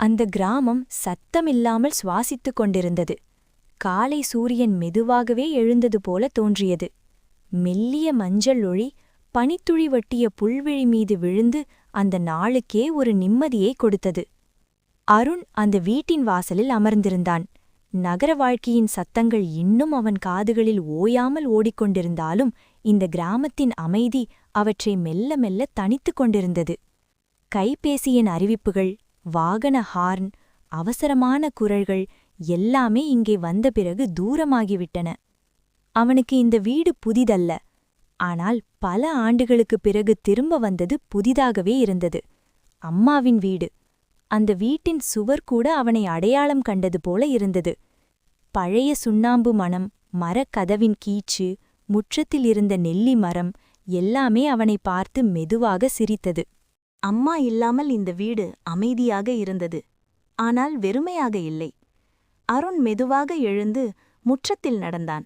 அந்த கிராமம் சத்தமில்லாமல் சுவாசித்துக் கொண்டிருந்தது. காலை சூரியன் மெதுவாகவே எழுந்தது போல தோன்றியது. மெல்லிய மஞ்சள் ஒளி பனித்துளி வட்டிய புல்வெளி மீது விழுந்து அந்த நாளுக்கே ஒரு நிம்மதியை கொடுத்தது. அருண் அந்த வீட்டின் வாசலில் அமர்ந்திருந்தான். நகர வாழ்க்கையின் சத்தங்கள் இன்னும் அவன் காதுகளில் ஓயாமல் ஓடிக்கொண்டிருந்தாலும் இந்த கிராமத்தின் அமைதி அவற்றை மெல்ல மெல்ல தணித்துக் கொண்டிருந்தது. கைபேசியின் அறிவிப்புகள், வாகன ஹார்ன், அவசரமான குரல்கள் எல்லாமே இங்கே வந்த பிறகு தூரமாகிவிட்டன. அவனுக்கு இந்த வீடு புதிதல்ல, ஆனால் பல ஆண்டுகளுக்குப் பிறகு திரும்ப வந்தது புதிதாகவே இருந்தது. அம்மாவின் வீடு. அந்த வீட்டின் சுவர் கூட அவனை அடையாளம் கண்டது போல இருந்தது. பழைய சுண்ணாம்பு மணம், மரக்கதவின் கீச்சு, முற்றத்தில் இருந்த நெல்லி மரம் எல்லாமே அவனை பார்த்து மெதுவாக சிரித்தது. அம்மா இல்லாமல் இந்த வீடு அமைதியாக இருந்தது, ஆனால் வெறுமையாக இல்லை. அருண் மெதுவாக எழுந்து முற்றத்தில் நடந்தான்.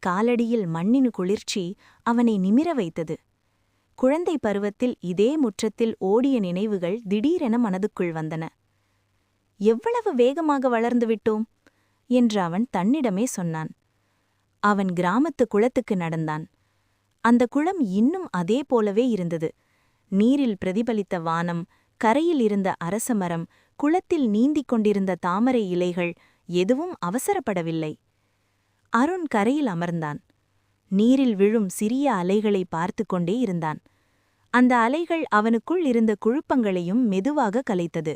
காலடியில் மண்ணின் குளிர்ச்சி அவனை நிமிர வைத்தது. குழந்தை பருவத்தில் இதே முற்றத்தில் ஓடிய நினைவுகள் திடீரென மனதுக்குள் வந்தன. எவ்வளவு வேகமாக வளர்ந்துவிட்டோம் என்று அவன் தன்னிடமே சொன்னான். அவன் கிராமத்து குளத்துக்கு நடந்தான். அந்த குளம் இன்னும் அதே போலவே இருந்தது. நீரில் பிரதிபலித்த வானம், கரையில் இருந்த அரசமரம், குளத்தில் நீந்திக் கொண்டிருந்த தாமரை இலைகள் எதுவும் அவசரப்படவில்லை. அருண் கரையில் அமர்ந்தான். நீரில் விழும் சிறிய அலைகளை பார்த்து கொண்டே இருந்தான். அந்த அலைகள் அவனுக்குள் இருந்த குழப்பங்களையும் மெதுவாக கலைத்தது.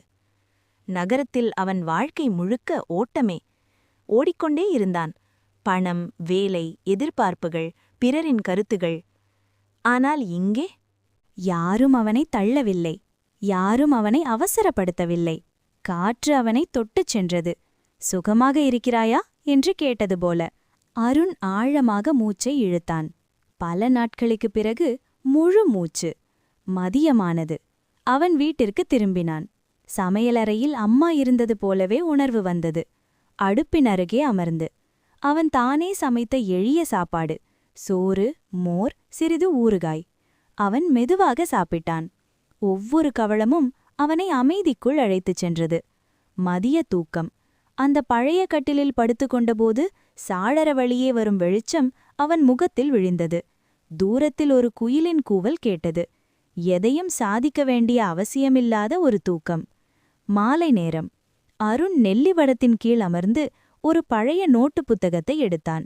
நகரத்தில் அவன் வாழ்க்கை முழுக்க ஓட்டமே. ஓடிக்கொண்டே இருந்தான். பணம், வேலை, எதிர்பார்ப்புகள், பிறரின் கருத்துகள். ஆனால் இங்கே யாரும் அவனை தள்ளவில்லை. யாரும் அவனை அவசரப்படுத்தவில்லை. காற்று அவனை தொட்டுச் சென்றது. சுகமாக இருக்கிறாயா என்று கேட்டது போல. அருண் ஆழமாக மூச்சை இழுத்தான். பல நாட்களுக்குப் பிறகு முழு மூச்சு. மதியமானது. அவன் வீட்டிற்கு திரும்பினான். சமையலறையில் அம்மா இருந்தது போலவே உணர்வு வந்தது. அடுப்பின் அருகே அமர்ந்து அவன் தானே சமைத்த எளிய சாப்பாடு. சோறு, மோர், சிறிது ஊறுகாய். அவன் மெதுவாக சாப்பிட்டான். ஒவ்வொரு கவளமும் அவனை அமைதிக்குள் அழைத்துச் சென்றது. மதிய தூக்கம். அந்த பழைய கட்டிலில் படுத்துக்கொண்டபோது சாளர வழியே வரும் வெளிச்சம் அவன் முகத்தில் விழுந்தது. தூரத்தில் ஒரு குயிலின் கூவல் கேட்டது. எதையும் சாதிக்க வேண்டிய அவசியமில்லாத ஒரு தூக்கம். மாலை நேரம். அருண் நெல்லிவடத்தின் கீழ் அமர்ந்து ஒரு பழைய நோட்டு புத்தகத்தை எடுத்தான்.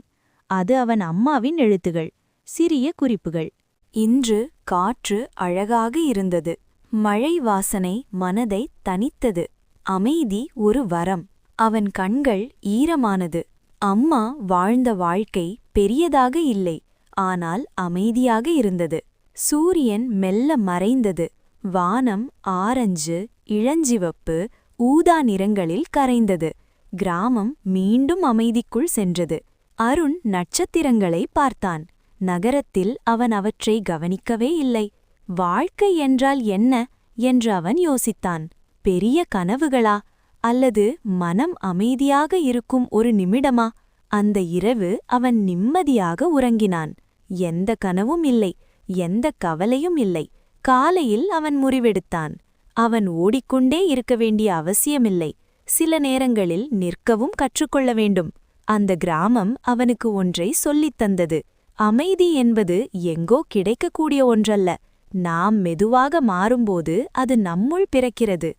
அது அவன் அம்மாவின் எழுத்துகள், சிறிய குறிப்புகள். இன்று காற்று அழகாக இருந்தது. மழை வாசனை மனதை தணித்தது. அமைதி ஒரு வரம். அவன் கண்கள் ஈரமானது. அம்மா வாழ்ந்த வாழ்க்கை பெரியதாக இல்லை, ஆனால் அமைதியாக இருந்தது. சூரியன் மெல்ல மறைந்தது. வானம் ஆரஞ்சு, இளஞ்சிவப்பு, ஊதா நிறங்களில் கரைந்தது. கிராமம் மீண்டும் அமைதிக்குள் சென்றது. அருண் நட்சத்திரங்களை பார்த்தான். நகரத்தில் அவன் அவற்றை கவனிக்கவே இல்லை. வாழ்க்கை என்றால் என்ன என்று அவன் யோசித்தான். பெரிய கனவுகளா, அல்லது மனம் அமைதியாக இருக்கும் ஒரு நிமிடமா? அந்த இரவு அவன் நிம்மதியாக உறங்கினான். எந்த கனவும் இல்லை, எந்த கவலையும் இல்லை. காலையில் அவன் முறிவெடுத்தான். அவன் ஓடிக்கொண்டே இருக்க வேண்டிய அவசியமில்லை. சில நேரங்களில் நிற்கவும் கற்றுக்கொள்ள வேண்டும். அந்த கிராமம் அவனுக்கு ஒன்றை சொல்லித் தந்தது. அமைதி என்பது எங்கோ கிடைக்கக்கூடிய ஒன்றல்ல. நாம் மெதுவாக மாறும்போது அது நம்முள் பிறக்கிறது.